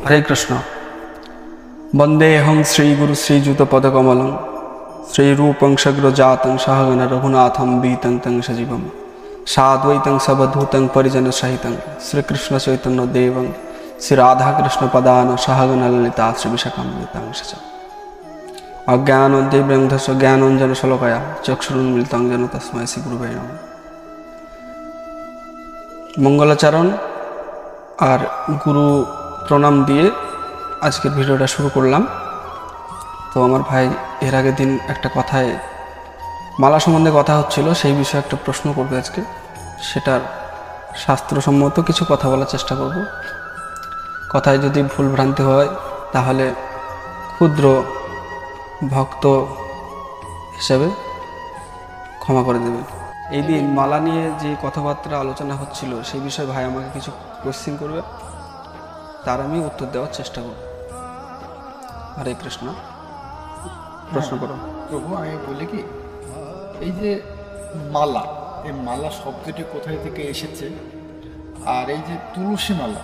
हरे कृष्ण। वंदेहं श्रीगुरु श्रीयुतपदकमलं श्रीरूपं सग्रजातं सहगण रघुनाथं बीतं तं सजीवं साद्वैतं सवधूतं परिजनसहितं श्रीकृष्ण चैतन्य देवं श्रीराधाकृष्णपदान सहगण ललिता श्रीविशाखान्वितां च अज्ञानोदयभ्रंशस्य ज्ञानाञ्जनशलाकया चक्षुरुन्मीलितं येन तस्मै श्रीगुरुवे नमः। मंगलाचरण और गुरु प्रणाम दिए आजकेर भिडियोटा शुरू करलाम। तो आमार भाई एर आगे दिन एक कथाय माला सम्बन्धे कथा होच्छिलो, सेई विषये एक प्रश्न करबे आजके, सेटार शास्त्रसम्मत किछु कथा बोलार चेष्टा करब। कथाय यदि भूल भ्रांति हय ताहले क्षुद्र भक्त हिसेबे क्षमा करे देबेन। এই দিন মালা নিয়ে যে কথাবার্তা আলোচনা হচ্ছিল সেই বিষয়ে ভাই আমাকে কিছু কোশ্চেন করবে, তার আমি উত্তর দেওয়ার চেষ্টা করব। হরে কৃষ্ণ। প্রশ্ন করো। প্রভু, আমি বলি কি, এই যে মালা, এই মালা শব্দটি কোথায় থেকে এসেছে, আর এই যে তুলসী মালা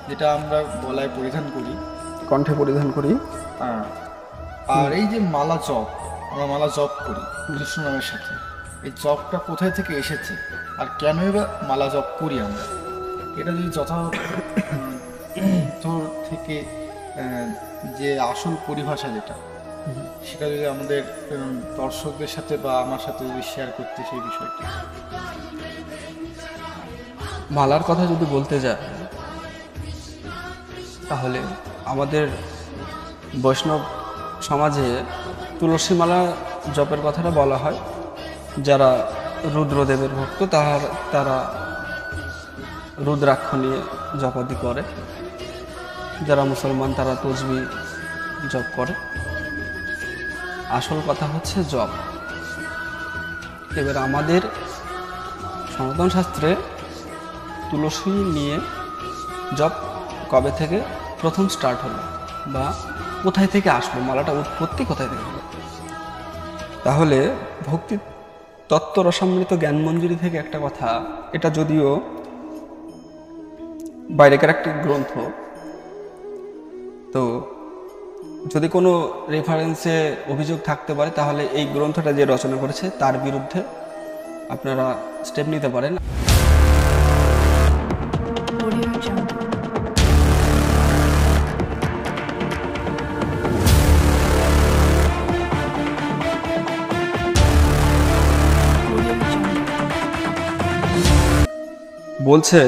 যেটা আমরা গলায় পরিধান করি, কণ্ঠে পরিধান করি, আর এই যে মালা জপ, আমরা মালা জপ করি কৃষ্ণ নামের সাথে, এই জপটা কোথায় থেকে এসেছে আর কেনই বা মালা জপ করি আমরা, এটা যদি যথাযথ থেকে যে আসল পরিভাষা যেটা, সেটা যদি আমাদের দর্শকদের সাথে বা আমার সাথে যদি শেয়ার করতে, সেই বিষয়টি। মালার কথা যদি বলতে যায় তাহলে আমাদের বৈষ্ণব সমাজে তুলসী মালা জপের কথাটা বলা হয়। যারা রুদ্রদেবের ভক্ত তারা রুদ্রাক্ষ নিয়ে জপাদি করে, যারা মুসলমান তারা তসবি জপ করে। আসল কথা হচ্ছে জপ। এবার আমাদের সনাতন শাস্ত্রে তুলসী নিয়ে জপ কবে থেকে প্রথম স্টার্ট হলো বা কোথায় থেকে আসলো, মালাটা উৎপত্তি কোথায় থেকে হলো, তাহলে ভক্তি তত্ত্ব রসামৃত জ্ঞানমঞ্জুরি থেকে একটা কথা। এটা যদিও বাইরেকার একটি গ্রন্থ, তো যদি কোনো রেফারেন্সে অভিযোগ থাকতে পারে তাহলে এই গ্রন্থটা যে রচনা করেছে তার বিরুদ্ধে আপনারা স্টেপ নিতে পারেন। বলছে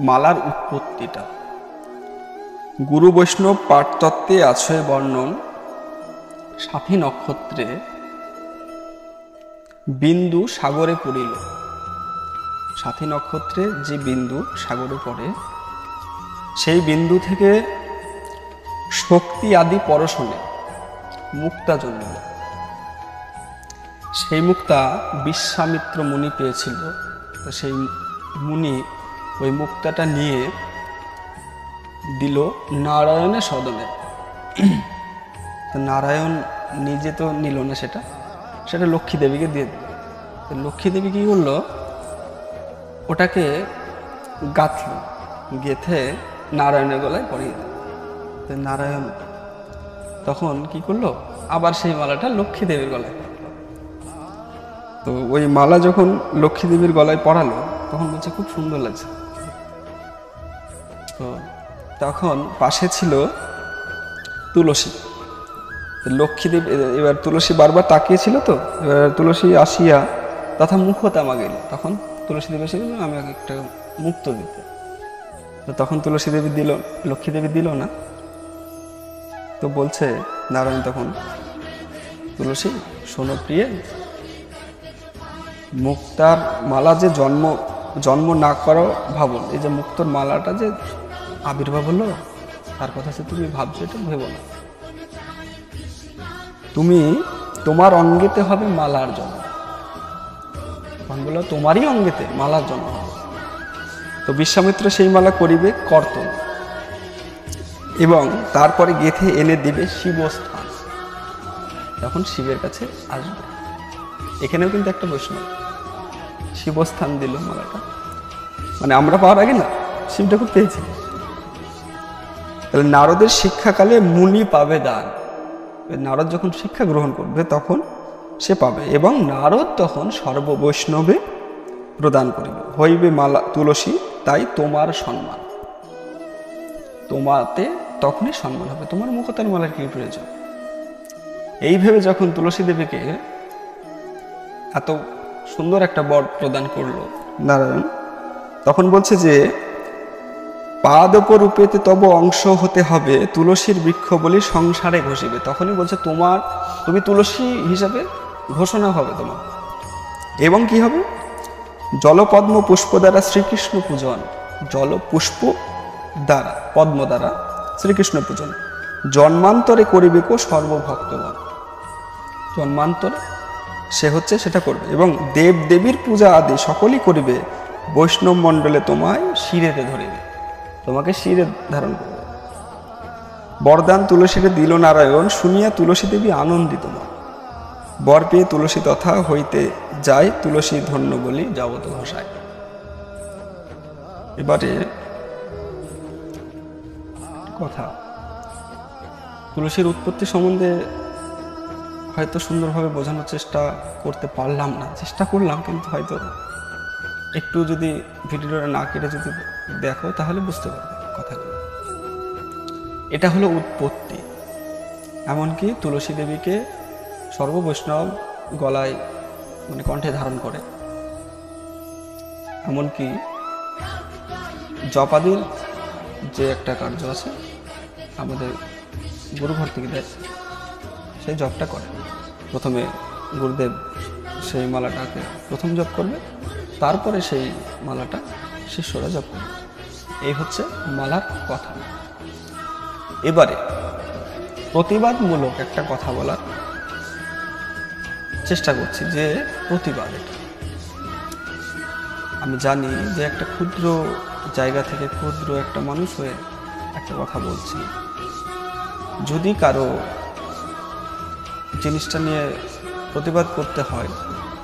মালার উৎপত্তিটা গুরু বৈষ্ণব পাঠতত্ত্বে আছে বর্ণন। সাথী নক্ষত্রে বিন্দু সাগরে পড়িল। সাথী নক্ষত্রে যে বিন্দু সাগরে পড়ে, সেই বিন্দু থেকে শক্তি আদি পরশনে মুক্তা জন্মিল। সেই মুক্তা বিশ্বামিত্র মুনি পেয়েছিল। তো সেই মুনি ওই মুক্তাটা নিয়ে দিল নারায়ণের সদনে। তো নারায়ণ নিজে তো নিল না, সেটা লক্ষ্মী দেবীকে দিয়ে দিল। তো লক্ষ্মী দেবী কী করলো, ওটাকে গাঁথল, গেঁথে নারায়ণের গলায় পরিয়ে দিল। তো নারায়ণ তখন কি করলো, আবার সেই মালাটা লক্ষ্মী দেবীর গলায়। তো ওই মালা যখন লক্ষ্মী দেবীর গলায় পরালো তখন বলছে খুব সুন্দর লাগছে। তো তখন পাশে ছিল তুলসী। লক্ষ্মীদেব এবার তুলসী বারবার তাকিয়েছিল, তো এবার তুলসী আসিয়া তথা মুখতামা গেল। তখন তুলসী দেবী এসে বলল আমি একটা মুক্ত দিতে। তো তখন তুলসী দেবী দিল, লক্ষ্মী দেবী দিল না। তো বলছে নারায়ণ তখন, তুলসী শোনো প্রিয়ে, মুক্তার মালা যে জন্ম না করো ভাবো, এই যে মুক্তর মালাটা যে আবির্ভাব হলো তার কথা সে তুমি ভাবছো, এটা ভেবো না। তুমি তোমার অঙ্গেতে হবে মালার জন্ম। তখন বললো তোমারই অঙ্গেতে মালার জন্ম হবে। তো বিশ্বামিত্র সেই মালা করিবে কর্তন এবং তারপরে গেঁথে এনে দিবে শিবস্থান। তখন শিবের কাছে আসবে। এখানেও কিন্তু একটা বৈষ্ণব শিবস্থান দিল মালাটা, মানে আমরা পাওয়ার আগে না শিব ঠাকুর পেয়েছি। তাহলে নারদের শিক্ষাকালে মুনি পাবে দান। নারদ যখন শিক্ষা গ্রহণ করবে তখন সে পাবে, এবং নারদ তখন সর্ববৈষ্ণবে প্রদান করিবে। হইবে মালা তুলসী, তাই তোমার সম্মান। তোমাতে তখনই সম্মান হবে, তোমার মুখতার মালার কি প্রয়োজন। এই ভেবে যখন তুলসী দেবীকে এত সুন্দর একটা বর প্রদান করলো নারায়ণ, তখন বলছে যে পাদপরূপেতে তব অংশ হতে হবে, তুলসীর বৃক্ষ বলি সংসারে ঘষিবে। তখনই বলছে তুমি তুলসী হিসাবে ঘোষণা হবে তোমার। এবং কি হবে? জলপদ্ম পুষ্প দ্বারা শ্রীকৃষ্ণ পূজন, জল পুষ্প দ্বারা পদ্ম দ্বারা শ্রীকৃষ্ণ পূজন, জন্মান্তরে করিবে কো সর্বভক্তগণ। জন্মান্তরে সে হচ্ছে সেটা করবে, এবং দেব দেবীর পূজা আদি সকলই করিবে, বৈষ্ণব মণ্ডলে তোমায় শিরেতে ধরিবে, তোমাকে শিরে ধারণ করবে। বরদান তুলসীকে দিল নারায়ণ, শুনিয়া তুলসী দেবী আনন্দিত মন। বর পেয়ে তুলসী তথা হইতে যায়, তুলসী ধন্য বলি যাবত ঘোষায়। এবারে কথা, তুলসীর উৎপত্তি সম্বন্ধে হয়তো সুন্দরভাবে বোঝানোর চেষ্টা করতে পারলাম না, চেষ্টা করলাম, কিন্তু হয়তো একটু যদি ভিডিওটা না কেটে যদি দেখো তাহলে বুঝতে পারবে কথাগুলো। এটা হলো উৎপত্তি। এমনকি তুলসী দেবীকে সর্ববৈষ্ণব গলায় মানে কণ্ঠে ধারণ করে, এমনকি জপাদির যে একটা কার্য আছে আমাদের গুরুঘর থেকে দেয়, সেই জপটা করে। প্রথমে গুরুদেব সেই মালাটাকে প্রথম জপ করবে, তারপরে সেই মালাটা শিষ্যরা জপ করবে। এই হচ্ছে মালার কথা। এবারে প্রতিবাদমূলক একটা কথা বলার চেষ্টা করছি, যে প্রতিবাদ এটা আমি জানি যে একটা ক্ষুদ্র জায়গা থেকে ক্ষুদ্র একটা মানুষ হয়ে একটা কথা বলছি। যদি কারো জিনিসটা নিয়ে প্রতিবাদ করতে হয়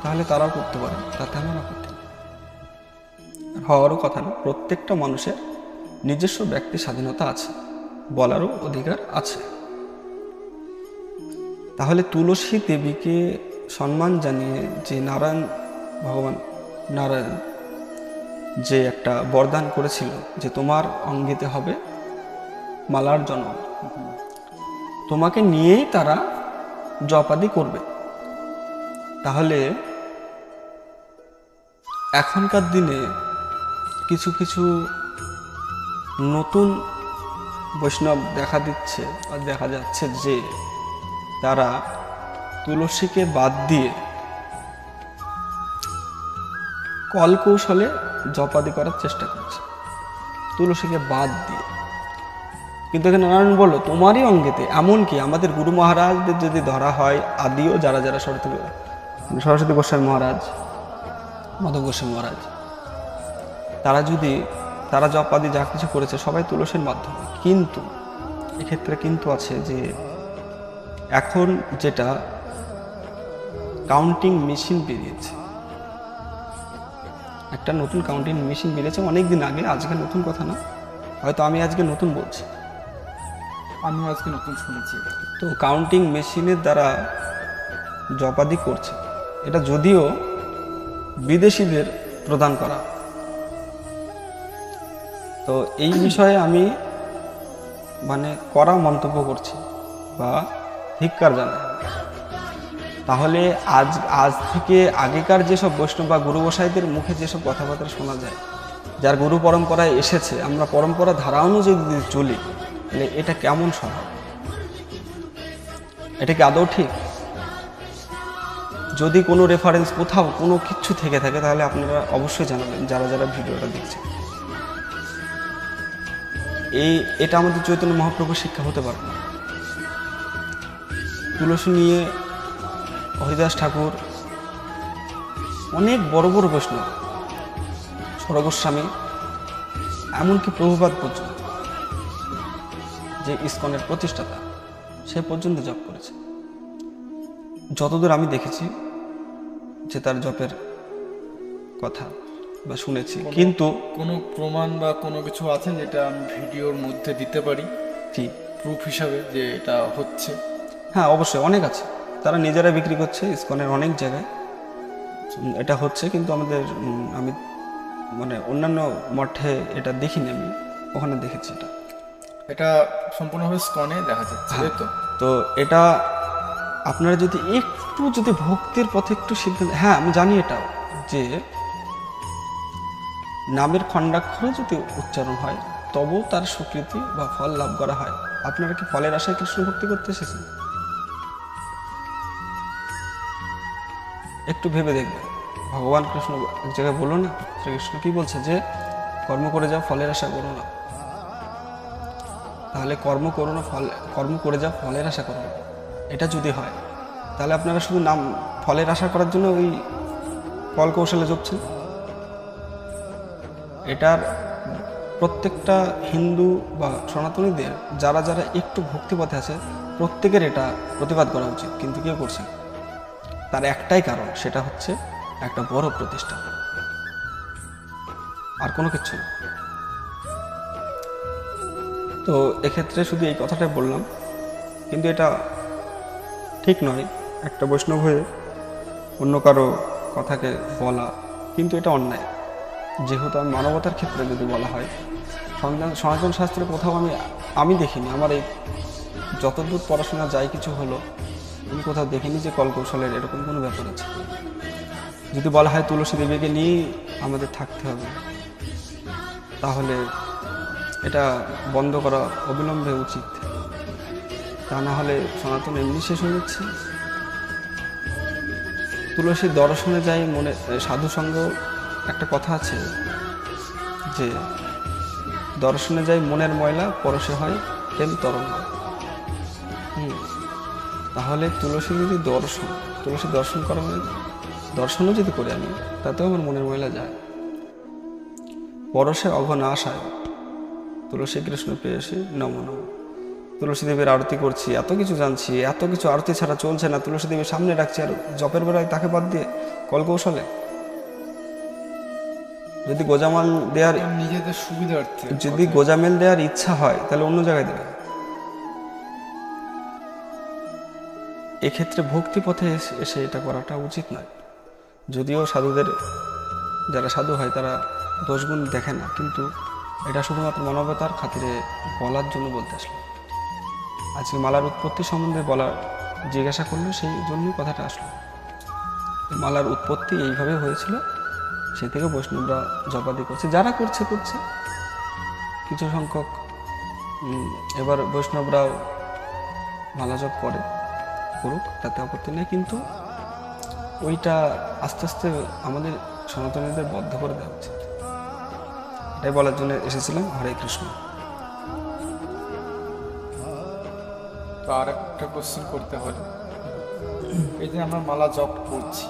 তাহলে তারাও করতে পারে, তাতে আমার আপত্তি নেই। হওয়ারও কথা না, প্রত্যেকটা মানুষের নিজস্ব ব্যক্তি স্বাধীনতা আছে, বলারও অধিকার আছে। তাহলে তুলসী দেবীকে সম্মান জানিয়ে যে নারায়ণ ভগবান নারায়ণ যে একটা বরদান করেছিল যে তোমার অঙ্গিতে হবে মালার জন্ম, তোমাকে নিয়েই তারা জপাদি করবে। তাহলে এখনকার দিনে কিছু কিছু নতুন বৈষ্ণব দেখা দিচ্ছে বা দেখা যাচ্ছে যে তারা তুলসীকে বাদ দিয়ে কলকৌশলে জপাদি করার চেষ্টা করছে, তুলসীকে বাদ দিয়ে। কিন্তু এখানে নারায়ণ বলল তোমারই অঙ্গেতে। এমনকি আমাদের গুরু মহারাজদের যদি ধরা হয়, আদিও যারা যারা সরস্বতী গোস্বামী মহারাজ, মাধব গোস্বামী মহারাজ, তারা জপাদি যা কিছু করেছে সবাই তুলসীর মাধ্যমে। কিন্তু এক্ষেত্রে কিন্তু আছে যে এখন যেটা কাউন্টিং মেশিন বেরিয়েছে, একটা নতুন কাউন্টিং মেশিন বেরিয়েছে অনেক দিন আগে, আজকে নতুন কথা না, হয়তো আমি আজকে নতুন বলছি, আমিও আজকে নতুন শুনেছি। তো কাউন্টিং মেশিনের দ্বারা জপাদি করছে, এটা যদিও বিদেশিদের প্রদান করা। তো এই বিষয়ে আমি মানে কড়া মন্তব্য করছি বা ধিক্কার জানাই। তাহলে আজ থেকে আগেকার যেসব বৈষ্ণব বা গুরু গোসাইদের মুখে যেসব কথাবার্তা শোনা যায়, যার গুরু পরম্পরায় এসেছে, আমরা পরম্পরা ধারা অনুযায়ী যদি চলি, তাহলে এটা কেমন স্বভাব? এটা কি আদৌ ঠিক? যদি কোনো রেফারেন্স কোথাও কোনো কিছু থেকে থাকে তাহলে আপনারা অবশ্যই জানাবেন, যারা যারা ভিডিওটা দেখছেন। এটা আমাদের চৈতন্য মহাপ্রভুর শিক্ষা হতে পারে না। তুলসী নিয়ে হরিদাস ঠাকুর, অনেক বড় বড় বৈষ্ণব, সরগোস্বামী, এমনকি প্রভুপাদ পর্যন্ত, যে ইসকনের প্রতিষ্ঠাতা, সে পর্যন্ত জপ করেছে। যতদূর আমি দেখেছি যে তার জপের কথা বা শুনেছি। কিন্তু কোনো প্রমাণ বা কোনো কিছু আছে যেটা আমি ভিডিওর মধ্যে দিতে পারি? কি প্রুফ হিসাবে যে এটা হচ্ছে? হ্যাঁ অবশ্যই অনেক আছে, তারা নিজেরা বিক্রি করছে ইসকনের অনেক জায়গায় এটা হচ্ছে, কিন্তু আমাদের আমি মানে অন্যান্য মঠে এটা দেখিনি, আমি ওখানে দেখেছি এটা। এটা সম্পূর্ণভাবে স্কনে দেখা যাচ্ছে, তাই তো? তো এটা আপনারা যদি একটু যদি ভক্তির পথে একটু সিদ্ধান্ত, হ্যাঁ আমি জানি এটা যে নামের খণ্ডাক্ষরে যদি উচ্চারণ হয় তবুও তার স্বীকৃতি বা ফল লাভ করা হয়। আপনারা কি ফলের আশায় কৃষ্ণ ভক্তি করতে এসেছেন? একটু ভেবে দেখবেন। ভগবান কৃষ্ণ এক জায়গায় বলো না, শ্রীকৃষ্ণ কি বলছে যে কর্ম করে যাও, ফলের আশা করো না। তাহলে কর্ম করো না, কর্ম করে যাও, ফলের আশা করো না। এটা যদি হয় তাহলে আপনারা শুধু নাম ফলের আশা করার জন্য ওই কল কৌশলে জপছেন। এটার প্রত্যেকটা হিন্দু বা সনাতনীদের যারা যারা একটু ভক্তিপথে আছে প্রত্যেকের এটা প্রতিবাদ করা উচিত, কিন্তু কেউ করছে না। তার একটাই কারণ, সেটা হচ্ছে একটা বড় প্রতিষ্ঠা, আর কোনো কিছু না। তো এক্ষেত্রে শুধু এই কথাটাই বললাম, কিন্তু এটা ঠিক নয় একটা বৈষ্ণব হয়ে অন্য কারো কথাকে বলা, কিন্তু এটা অন্যায়। যেহেতু আমি মানবতার ক্ষেত্রে যদি বলা হয়, সনাতন শাস্ত্রে কোথাও আমি দেখিনি, আমার এই যতদূর পড়াশোনা যাই কিছু হলো, আমি কোথাও দেখিনি যে কলকৌশলের এরকম কোনো ব্যাপার আছে। যদি বলা হয় তুলসী দেবীকে নিয়েই আমাদের থাকতে হবে, তাহলে এটা বন্ধ করা অবিলম্বে উচিত। তা না হলে সনাতন এমনি শেষ হয়ে যাচ্ছে। তুলসীর দর্শনে যাই মনে সাধুসঙ্গ, একটা কথা আছে যে দর্শনে যাই মনের ময়লা, পরশে হয় প্রেম তরঙ্গ। তাহলে তুলসী দর্শন করা মানে দর্শনও যদি করে আমি, তাতেও আমার মনের ময়লা যায়। পরশে অঘন আশায় তুলসী কৃষ্ণ পেয়েছে নম নম। তুলসী দেবীর আরতি করছি, এত কিছু জানছি, এত কিছু আরতি ছাড়া চলছে না, তুলসী দেবীর সামনে রাখছি, আর জপের বেলায় তাকে বাদ দিয়ে কলকৌশলে যদি গোজামাল দেওয়ার নিজেদের সুবিধার্থে যদি গোজামেল দেওয়ার ইচ্ছা হয় তাহলে অন্য জায়গায় দেবে। এক্ষেত্রে ভক্তি পথে এসে এটা করাটা উচিত নয়। যদিও সাধুদের, যারা সাধু হয় তারা দোষগুণ দেখে না, কিন্তু এটা শুধুমাত্র মানবতার খাতিরে বলার জন্য বলতে আসলো। আজকে মালার উৎপত্তি সম্বন্ধে জিজ্ঞাসা করলো, সেই জন্যই কথাটা আসলো। মালার উৎপত্তি এইভাবে হয়েছিল, সে থেকে বৈষ্ণবরা জপাদি করছে, যারা করছে কিছু সংখ্যক। এবার বৈষ্ণবরাও মালা জপ করুক, তাতে আপত্তি নেই, কিন্তু ওইটা আস্তে আস্তে আমাদের সনাতনীদের বদ্ধ করে দেওয়া উচিত। এটাই বলার জন্য এসেছিলাম। হরে কৃষ্ণ। তো আর একটা কোশ্চেন করতে হলে, এই যে আমরা মালা জপ করছি,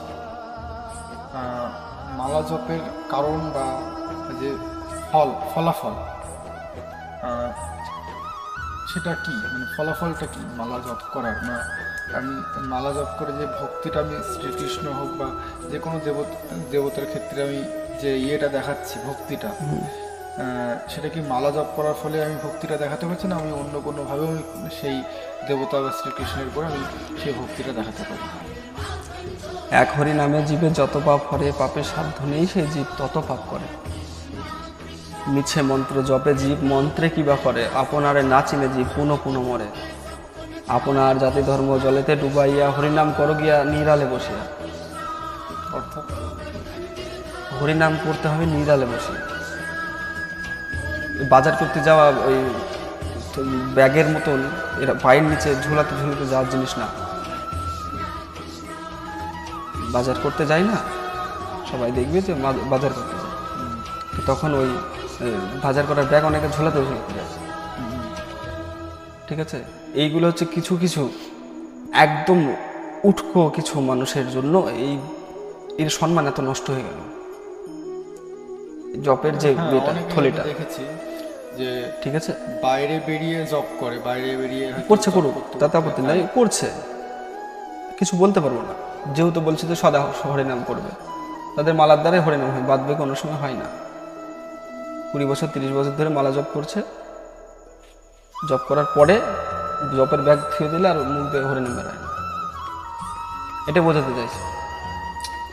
মালা জপের কারণ বা যে ফলাফল সেটা কি, মানে ফলাফলটা কি মালা জপ করার? না আমি মালা জপ করে যে ভক্তিটা আমি শ্রীকৃষ্ণ হোক বা যে কোনো দেবতার ক্ষেত্রে আমি যে ইয়েটা দেখাচ্ছি ভক্তিটা, সেটা কি মালা জপ করার ফলে আমি ভক্তিটা দেখাতে পারছি, না আমি অন্য কোনোভাবেও সেই দেবতা বা শ্রীকৃষ্ণের উপর আমি সেই ভক্তিটা দেখাতে পারি? এক হরি নামে জীবে যত পাপ হরে, পাপের সাধ্য নেই সেই জীব তত পাপ করে। মিছে মন্ত্র জপে জীব মন্ত্রে কিবা করে, আপনারে না চিনে জীব পুনঃ পুনঃ মরে। আপনার জাতি ধর্ম জলেতে ডুবাইয়া, হরিনাম করো গিয়া নিরালে বসিয়া। অর্থাৎ হরিনাম করতে হবে নিরালে বসে। বাজার করতে যাওয়া ওই ব্যাগের মতন এরা পায়ের নিচে ঝুলাতে ঝুলাতে যাওয়ার জিনিস না। বাজার করতে যাই না সবাই, দেখবে যে বাজার করতে যায়, তখন ওই বাজার করার ব্যাগ অনেকে ঝুলাতে ঝুলাতে যায়। ঠিক আছে, এইগুলো হচ্ছে কিছু কিছু একদম উটকো কিছু মানুষের জন্য এর সম্মান এত নষ্ট হয়ে গেল। জপের যে থলিটা দেখেছি যে ঠিক আছে বাইরে বেরিয়ে জপ করে, বাইরে বেরিয়ে করছে, করুক, তাতে আপত্তি নাই, করছে, কিছু বলতে পারবো না। যেহেতু বলছে যে সদা হরিনাম করবে, তাদের মালার দ্বারাই হরিনাম হয়, বাদ বাকি কোনো সময় হয় না। 20 বছর 30 বছর ধরে মালা জপ করছে, জপ করার পরে জপের ব্যাগ থুয়ে দিলে আর মুখ দিয়ে হরিনাম বেরোয় না, এটা বোঝাতে চাইছে।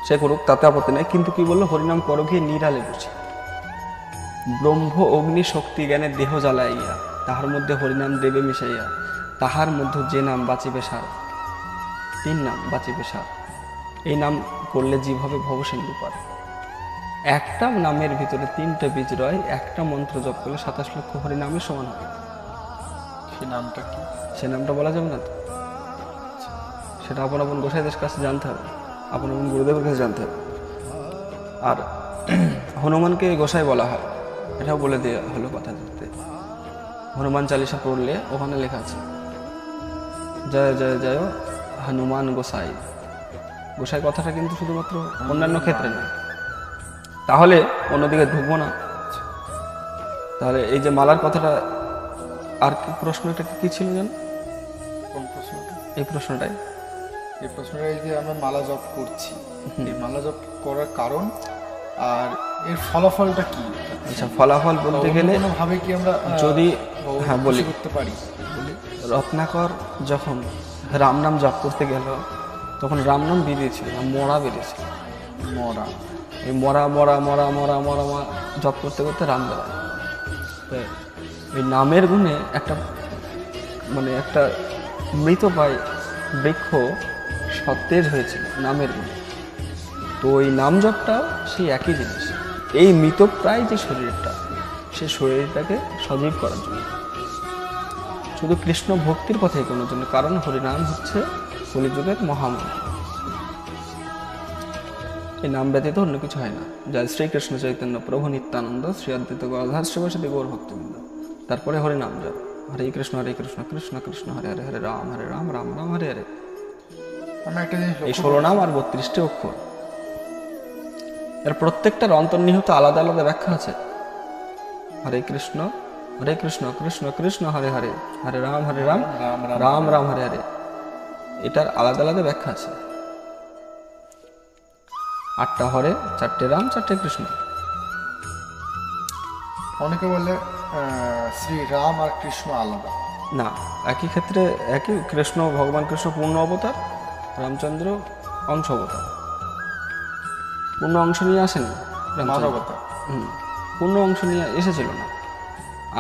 সে করুক, তাতে আপত্তি নেই, কিন্তু কি বললো, হরিনাম করো গিয়ে নিরালে বসে, ব্রহ্ম অগ্নি শক্তি জ্ঞানে দেহ জ্বালাইয়া, তাহার মধ্যে হরিনাম দেবে মিশাইয়া, তাহার মধ্যে যে নাম বাঁচিবে সার, 3 নাম বাঁচিবে সার। এই নাম করলে জীব হবে ভবসিন্ধু পার। একটা নামের ভিতরে 3টে বীজ রয়, একটা মন্ত্র জপ করলে 27 লক্ষ হরিনামের সমান হবে। সে নামটা কি? সে নামটা বলা যাবে না তো, সেটা আপন আপন গোসাইদের কাছে জানতে হবে, আপন আপন গুরুদেবের কাছে জানতে হবে। আর হনুমানকে গোসাই বলা হয়, এটাও বলে দেওয়া হলো কথা ধরতে। হনুমান চালিসা পড়লে ওখানে লেখা আছে জয় জয় জয় হনুমান গোসাই। গোসাই কথাটা কিন্তু শুধুমাত্র অন্যান্য ক্ষেত্রে নয়, তাহলে অন্যদিকে ঢুকবো না। তাহলে এই যে মালার কথাটা, আর কি প্রশ্নটা কি ছিল জানো? কোন প্রশ্নটা? এই প্রশ্নটাই, এই প্রশ্নটা এই যে আমরা মালা জপ করছি, এই মালা জপ করার কারণ আর এর ফলাফলটা কি? আচ্ছা, ফলাফল বলতে গেলে ভাবে কি আমরা যদি হ্যাঁ বলি, করতে পারি? রত্নাকর যখন রাম নাম জপ করতে গেল, তখন রাম নাম বেরিয়েছিল না, মরা বেরিয়েছিল। মরা, এই মরা মরা মরা মরা মরা মরা জপ করতে করতে রাম বেড়ায়। তো এই নামের গুণে একটা মানে একটা মৃতপ্রায় বৃক্ষ সতেজ হয়েছিল নামের গুণে। তো ওই নাম জপটাও সেই একই জিনিস, এই মৃতপ্রায় যে শরীরটা, সে শরীরটাকে সজীব করার জন্য, শুধু কৃষ্ণ ভক্তির পথে এগোনোর জন্য। কারণ হরিনাম হচ্ছে কলিযুগের মহামন্ত্র, এই নাম ব্যতীত অন্য কিছু হয় না। জয় শ্রীকৃষ্ণ চৈতন্য প্রভু নিত্যানন্দ শ্রী অদ্বৈত গদাধর শিবাসাদি গৌর ভক্তবৃন্দ। তারপরে হরিনাম জপ, হরে কৃষ্ণ কৃষ্ণ কৃষ্ণ হরে হরে, হরে রাম রাম রাম হরে হরে। আমরা একটা জিনিস এই 16 নাম আর 32টি অক্ষর, এর প্রত্যেকটার অন্তর্নিহিত আলাদা আলাদা ব্যাখ্যা আছে। হরে কৃষ্ণ কৃষ্ণ কৃষ্ণ হরে হরে, হরে রাম রাম রাম রাম হরে হরে, এটার আলাদা আলাদা ব্যাখ্যা আছে। 8টা হরে, 4টে রাম, 4টে কৃষ্ণ। অনেকে বলে শ্রী রাম আর কৃষ্ণ আলাদা। না, একই ক্ষেত্রে একই। কৃষ্ণ, ভগবান কৃষ্ণ পূর্ণ অবতার, রামচন্দ্র অংশ অবতার। পূর্ণ অংশ নিয়ে আসেনি রামচন্দ্র, পূর্ণ অংশ নিয়ে এসেছিল না।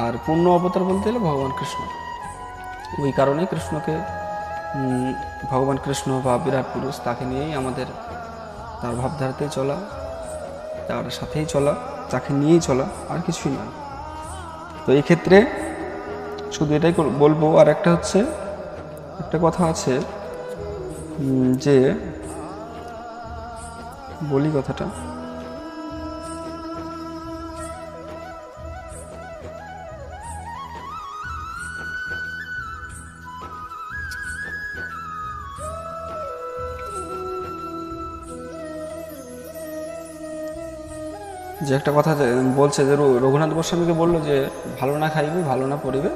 আর পূর্ণ অবতার বলতে গেলে ভগবান কৃষ্ণ। ওই কারণে কৃষ্ণকে ভগবান কৃষ্ণ বা বিরাট পুরুষ, তাকে নিয়েই আমাদের, তার ভাবধারাতেই চলা, তার সাথেই চলা, তাকে নিয়েই চলা, আর কিছুই নয়। তো এই ক্ষেত্রে শুধু এটাই বলবো। আর একটা হচ্ছে, একটা কথা আছে যে, বলি কথাটা, যে একটা কথা বলছে যে রঘুনাথ গোস্বামীকে বললো যে ভালো না খাইবে, ভালো না পড়িবে,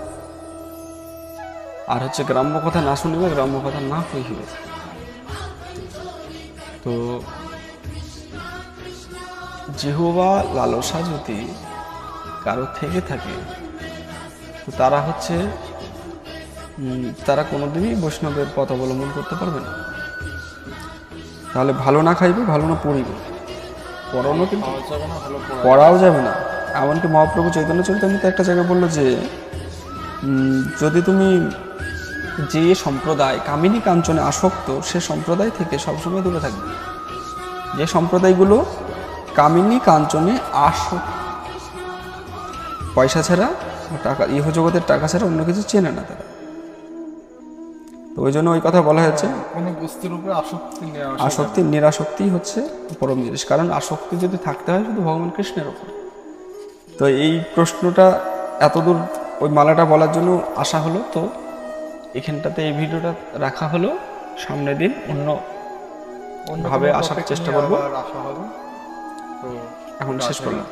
আর হচ্ছে গ্রাম্য কথা না শুনিবে, গ্রাম্য কথা না কহিবে। তো জিহ্বা লালসা যদি কারো থেকে থাকে, তো তারা হচ্ছে তারা কোনোদিনই বৈষ্ণবের পথ অবলম্বন করতে পারবে না। তাহলে ভালো না খাইবে, ভালো না পড়িবে, পড়ানো কিন্তু পড়াও যাবে না। এমনকি মহাপ্রভু চৈতন্য চরিতামৃতে একটা জায়গায় বললো যে যদি তুমি যে সম্প্রদায় কামিনী কাঞ্চনে আসক্ত, সে সম্প্রদায় থেকে সবসময় দূরে থাকবে। যে সম্প্রদায়গুলো কামিনী কাঞ্চনে আসক্ত, পয়সা ছাড়া, টাকা, ইহজগতের টাকা ছাড়া অন্য কিছু চেনে না তারা। তো ওই জন্য ওই কথা বলা হয়েছে, কোনো বস্তুর উপরে আসক্তি নিরাসক্তি হচ্ছে পরম জিনিস। কারণ আসক্তি যদি থাকতে হয় শুধু ভগবান কৃষ্ণের ওপর। তো এই প্রশ্নটা এতদূর ওই মালাটা বলার জন্য আসা হলো। তো এখানটাতে এই ভিডিওটা রাখা হলো, সামনের দিন অন্যভাবে আসার চেষ্টা করবো। আসা হবে। তো এখন শেষ করলাম।